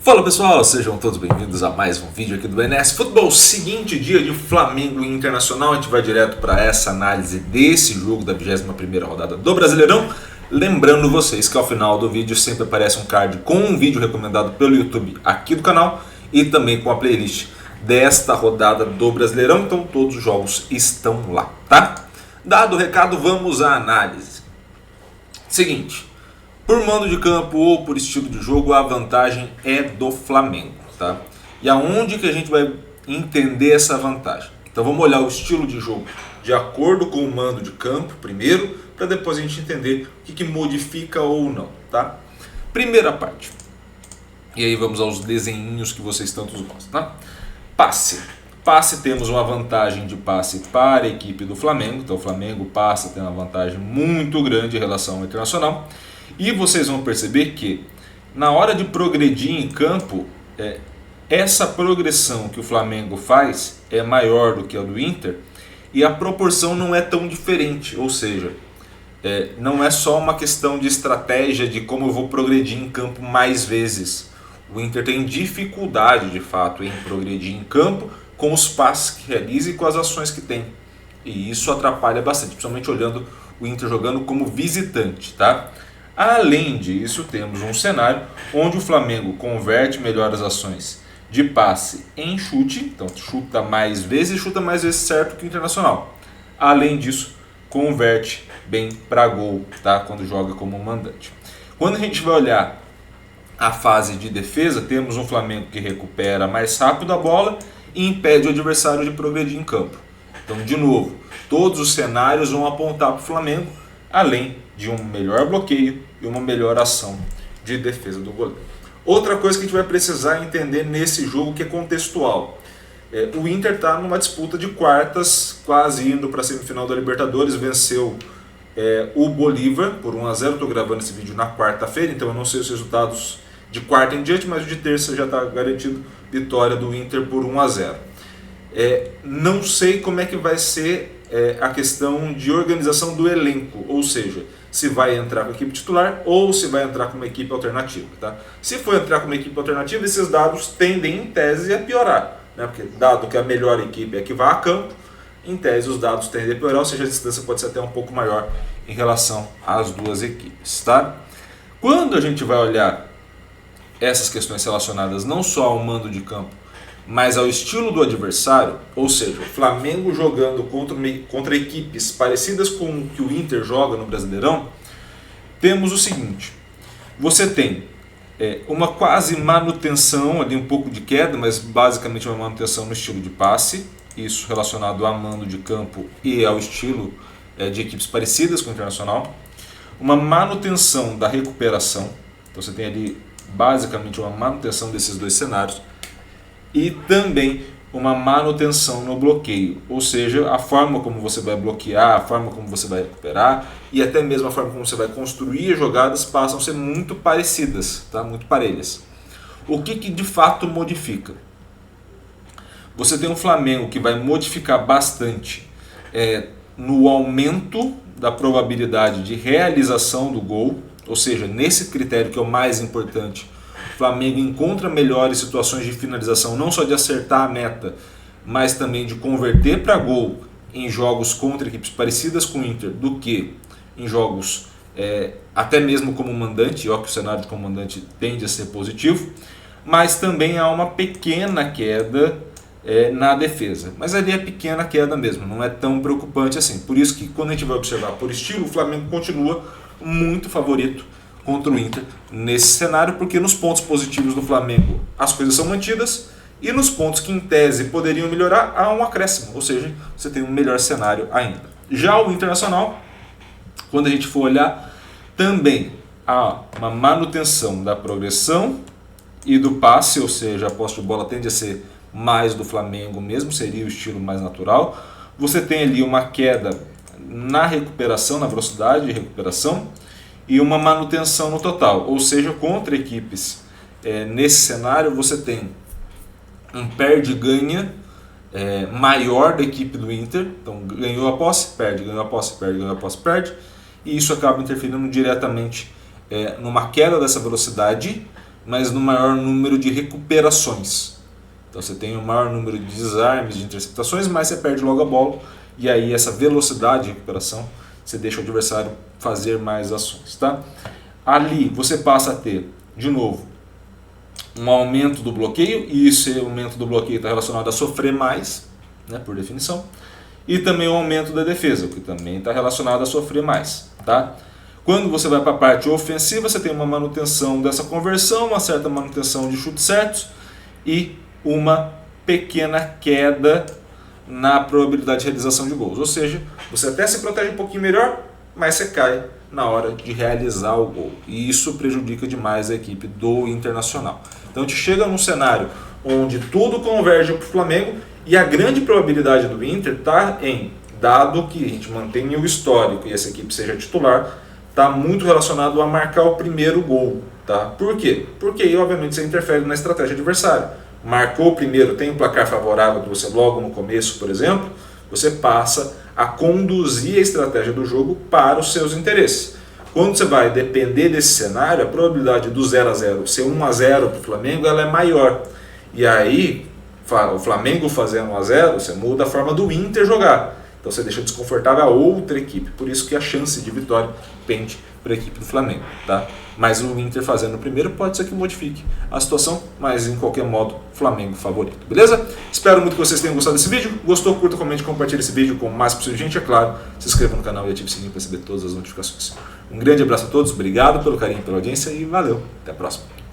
Fala pessoal, sejam todos bem-vindos a mais um vídeo aqui do BNS Futebol. Seguinte dia de Flamengo e Internacional, a gente vai direto para essa análise desse jogo da 21ª rodada do Brasileirão. Lembrando vocês que ao final do vídeo sempre aparece um card com um vídeo recomendado pelo YouTube aqui do canal e também com a playlist desta rodada do Brasileirão, então todos os jogos estão lá, tá? Dado o recado, vamos à análise. Seguinte, por mando de campo ou por estilo de jogo, a vantagem é do Flamengo, tá? E aonde que a gente vai entender essa vantagem? Então vamos olhar o estilo de jogo de acordo com o mando de campo primeiro, para depois a gente entender o que modifica ou não, tá? Primeira parte. E aí vamos aos desenhinhos que vocês tanto gostam, tá? Passe. Passe, temos uma vantagem de passe para a equipe do Flamengo. Então o Flamengo passa a ter uma vantagem muito grande em relação ao Internacional. E vocês vão perceber que na hora de progredir em campo, essa progressão que o Flamengo faz é maior do que a do Inter e a proporção não é tão diferente, ou seja, não é só uma questão de estratégia de como eu vou progredir em campo mais vezes. O Inter tem dificuldade de fato em progredir em campo com os passes que realiza e com as ações que tem. E isso atrapalha bastante, principalmente olhando o Inter jogando como visitante, tá? Além disso, temos um cenário onde o Flamengo converte melhor as ações de passe em chute, então chuta mais vezes certo que o Internacional. Além disso, converte bem para gol, tá? Quando joga como mandante. Quando a gente vai olhar a fase de defesa, temos um Flamengo que recupera mais rápido a bola e impede o adversário de progredir em campo. Então, de novo, todos os cenários vão apontar para o Flamengo, além de um melhor bloqueio e uma melhor ação de defesa do goleiro. Outra coisa que a gente vai precisar entender nesse jogo que é contextual. O Inter está numa disputa de quartas, quase indo para a semifinal da Libertadores, venceu o Bolívar por 1-0, estou gravando esse vídeo na quarta-feira, então eu não sei os resultados de quarta em diante, mas o de terça já está garantido vitória do Inter por 1-0. Não sei como é que vai ser a questão de organização do elenco, ou seja, se vai entrar com a equipe titular ou se vai entrar com uma equipe alternativa, tá? Se for entrar com uma equipe alternativa, esses dados tendem em tese a piorar, né? Porque dado que a melhor equipe é que vai a campo, em tese os dados tendem a piorar, ou seja, a distância pode ser até um pouco maior em relação às duas equipes, tá? Quando a gente vai olhar essas questões relacionadas não só ao mando de campo, mas ao estilo do adversário, ou seja, o Flamengo jogando contra equipes parecidas com o que o Inter joga no Brasileirão, temos o seguinte: você tem uma quase manutenção, ali um pouco de queda, mas basicamente uma manutenção no estilo de passe, isso relacionado a mando de campo e ao estilo de equipes parecidas com o Internacional, uma manutenção da recuperação, então você tem ali basicamente uma manutenção desses dois cenários, e também uma manutenção no bloqueio, ou seja, a forma como você vai bloquear, a forma como você vai recuperar e até mesmo a forma como você vai construir as jogadas passam a ser muito parecidas, tá? Muito parelhas. O que de fato modifica? Você tem um Flamengo que vai modificar bastante no aumento da probabilidade de realização do gol, ou seja, nesse critério que é o mais importante, o Flamengo encontra melhores situações de finalização, não só de acertar a meta, mas também de converter para gol em jogos contra equipes parecidas com o Inter do que em jogos até mesmo como mandante, ó, que o cenário de comandante tende a ser positivo, mas também há uma pequena queda na defesa. Mas ali é pequena queda mesmo, não é tão preocupante assim. Por isso que quando a gente vai observar por estilo, o Flamengo continua muito favorito contra o Inter nesse cenário, porque nos pontos positivos do Flamengo as coisas são mantidas e nos pontos que em tese poderiam melhorar há um acréscimo, ou seja, você tem um melhor cenário ainda. Já o Internacional, quando a gente for olhar, também há uma manutenção da progressão e do passe, ou seja, a posse de bola tende a ser mais do Flamengo mesmo, seria o estilo mais natural. Você tem ali uma queda na recuperação, na velocidade de recuperação, e uma manutenção no total, ou seja, contra equipes nesse cenário você tem um perde-ganha maior da equipe do Inter, então ganhou a posse, perde, ganhou a posse, perde, ganhou a posse, perde, e isso acaba interferindo diretamente numa queda dessa velocidade mas no maior número de recuperações. Então você tem o maior número de desarmes, de interceptações, mas você perde logo a bola, e aí essa velocidade de recuperação, você deixa o adversário fazer mais ações. Tá? Ali você passa a ter, de novo, um aumento do bloqueio, e esse aumento do bloqueio está relacionado a sofrer mais, né, por definição, e também o aumento da defesa, que também está relacionado a sofrer mais. Tá? Quando você vai para a parte ofensiva, você tem uma manutenção dessa conversão, uma certa manutenção de chutes certos e uma pequena queda na probabilidade de realização de gols. Ou seja, você até se protege um pouquinho melhor, mas você cai na hora de realizar o gol. E isso prejudica demais a equipe do Internacional. Então a gente chega num cenário onde tudo converge para o Flamengo e a grande probabilidade do Inter está em, dado que a gente mantenha o histórico e essa equipe seja titular, está muito relacionado a marcar o primeiro gol. Tá? Por quê? Porque aí, obviamente, você interfere na estratégia adversária. Marcou o primeiro, tem um placar favorável para você logo no começo, por exemplo, você passa a conduzir a estratégia do jogo para os seus interesses. Quando você vai depender desse cenário, a probabilidade do 0-0 ser 1-0 para o Flamengo ela é maior. E aí, o Flamengo fazendo 1-0, você muda a forma do Inter jogar. Então você deixa desconfortável a outra equipe. Por isso que a chance de vitória pende para a equipe do Flamengo. Tá? Mas o Inter fazendo o primeiro pode ser que modifique a situação, mas em qualquer modo, Flamengo favorito. Beleza? Espero muito que vocês tenham gostado desse vídeo. Gostou, curta, comente, compartilhe esse vídeo com o mais possível de gente. É claro, se inscreva no canal e ative o sininho para receber todas as notificações. Um grande abraço a todos, obrigado pelo carinho e pela audiência e valeu. Até a próxima.